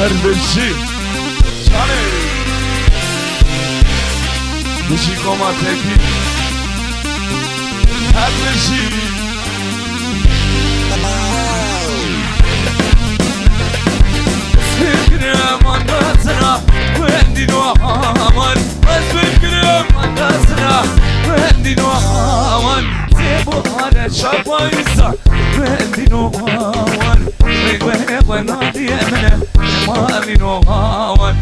بشی چانه بشی کماتکی هر بشی فکرم اندازنا وندی نو همان بس فکرم اندازنا وندی نو همان زیبو هر شبایسا وندی نو همان وی نادی منه مالی نو همان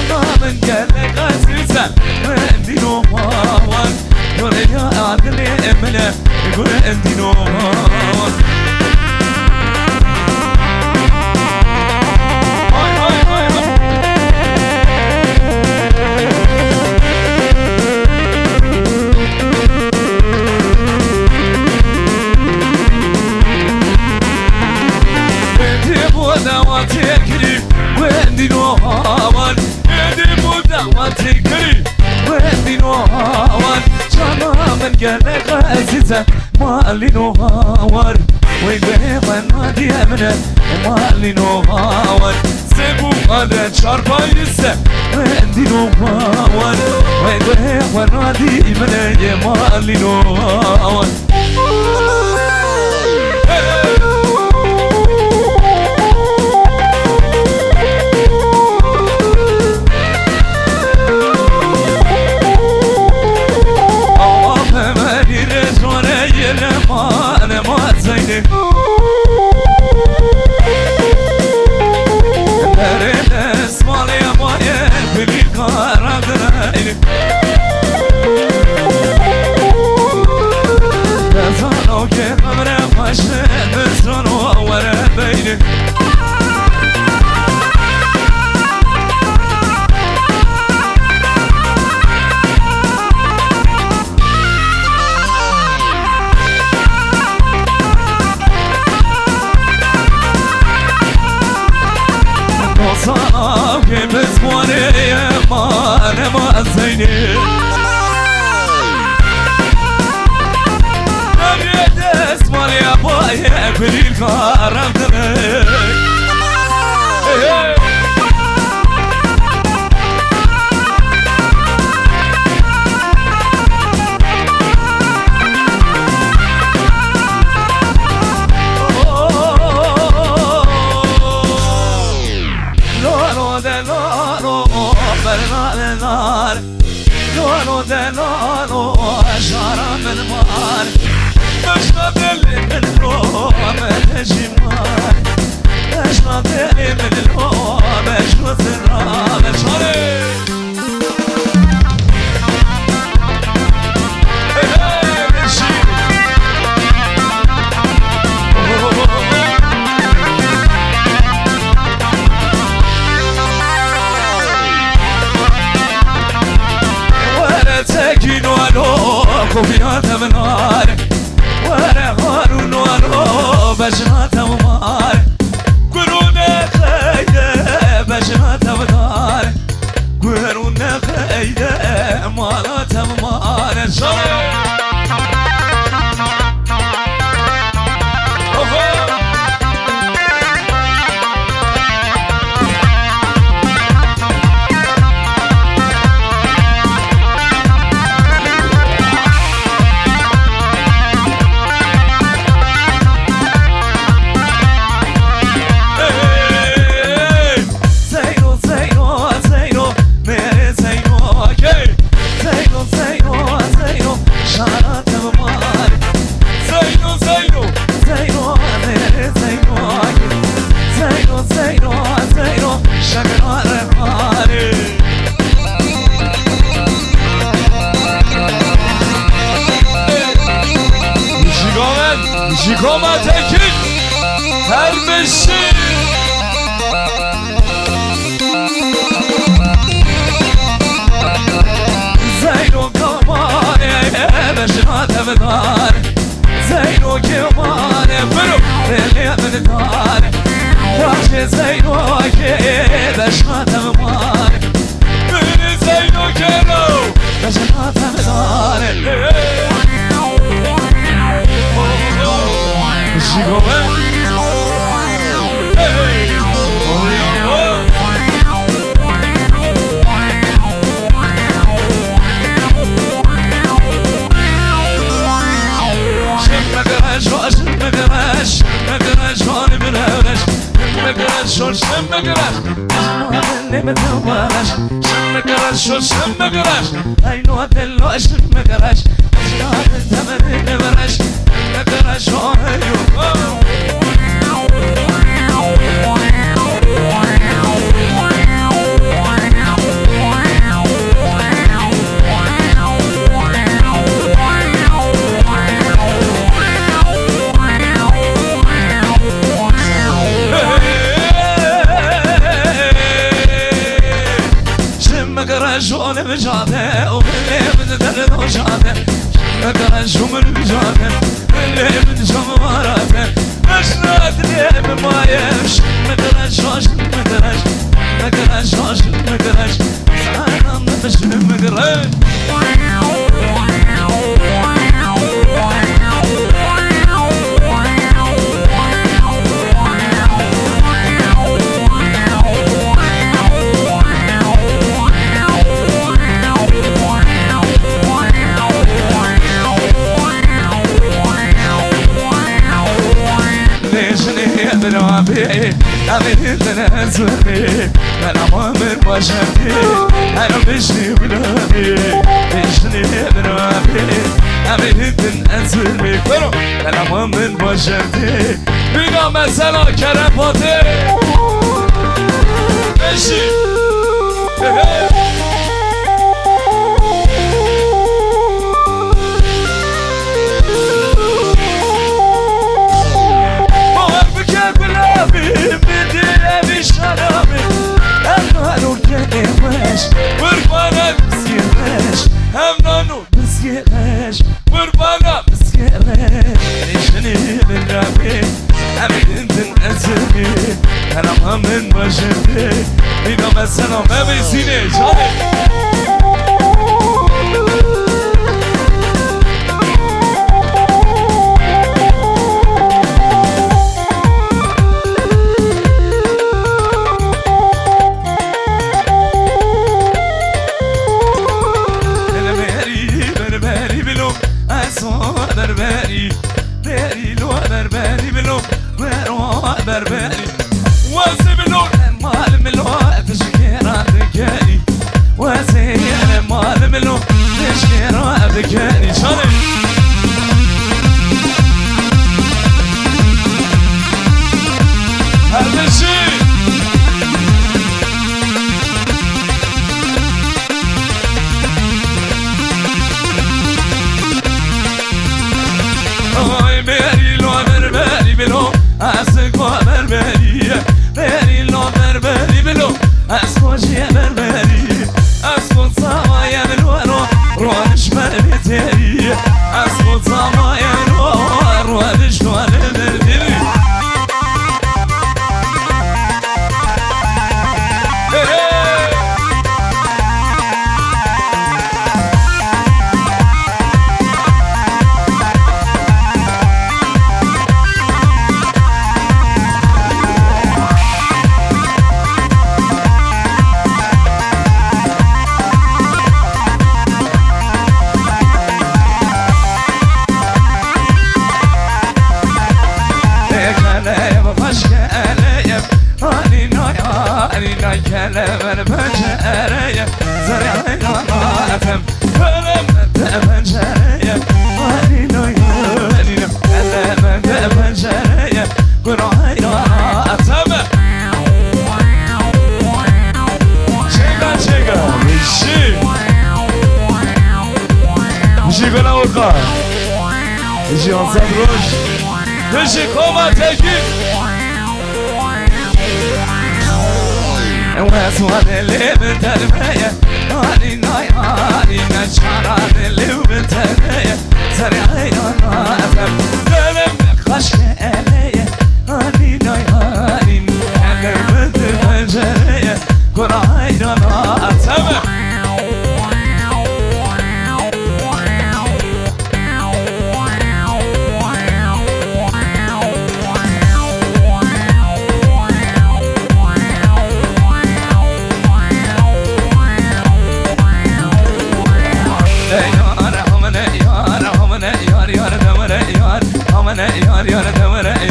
شما من گله قصیزه وندی نو همان دوله یا عدلی منه وندی نو همان وتكري وندي نوهان يدي بودا وتكري وندي نوهان شما من قلق عزيزة مالي نوهان ويبه من نادي أمنه مالي نوهان سيبو هذا شربا يسه وندي نوهان ويبه من نادي أمنه مالي نوهان شمقراش اللي متواش شمقراش وشمقراش عينو دلو شمقراش اشياء التمر نبرش شمقراش وعيو شون بجاده وملي بدردو جاده شمقراش ومن بجاده ملي بدجم وراده اشنات لي بمايم شمقراش وشمقراش شمقراش وشمقراش سعانا بشمقراش أبي تنازلي أنا مؤمن وشفي أنا بشني بنابي بشني بنابي أبي تنازلي أنا مؤمن وشفي بينا مثلا كرفاتي بشي وربانا مسكيناش همنانو مسكيناش وربانا مسكيناش ليشني من رابي أبي انت نأسرني أنا مؤمن وشفي بينا مثلا ما بيسيني جاني بربري بري لو بربري بلو برو بربري واسي بلو مال ملو تشكيرا ذكاني واسي مال ملو تشكيرا ذكاني شاني هذا الشيء أسكو بربري بري لو بربري بلو أسكو جي بربري أسكو صايا بالورو روانش بربتري أسكو صايا بالورو روانش بربتري كلام البشرية زرعنا ناتم كلام البشرية وانينا يانينا كلام البشرية كراينا ناتم شيكا شيكا مشي بلا وقع مشي انصاد روش مشي كوما تجي واسوان اللي بتربية علينا علينا شعران اللي بتربية سريعين ناتم كلام خشك عليا علينا علينا أنا بتربية كراينا ناتم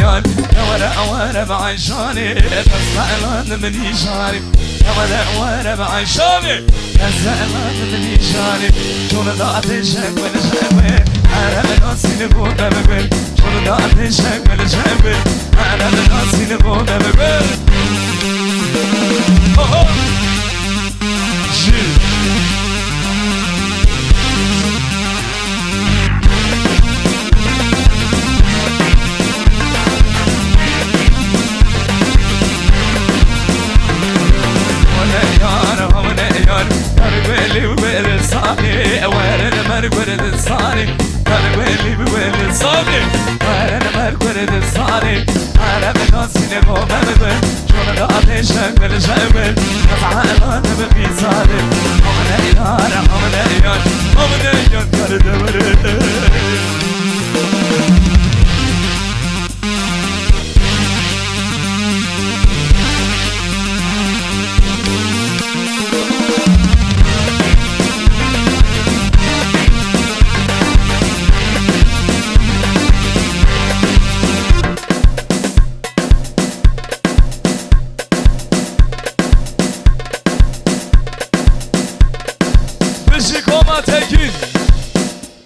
يار بعيشاني تسألان مني شاري وانا بعيشاني تسألان مني شاري شون ضاعت الشكل شكل أنا من أصيل بودا بقول شون ضاعت الشكل شكل أنا من أصيل بودا بقول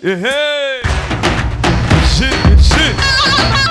Hey, shit, shit.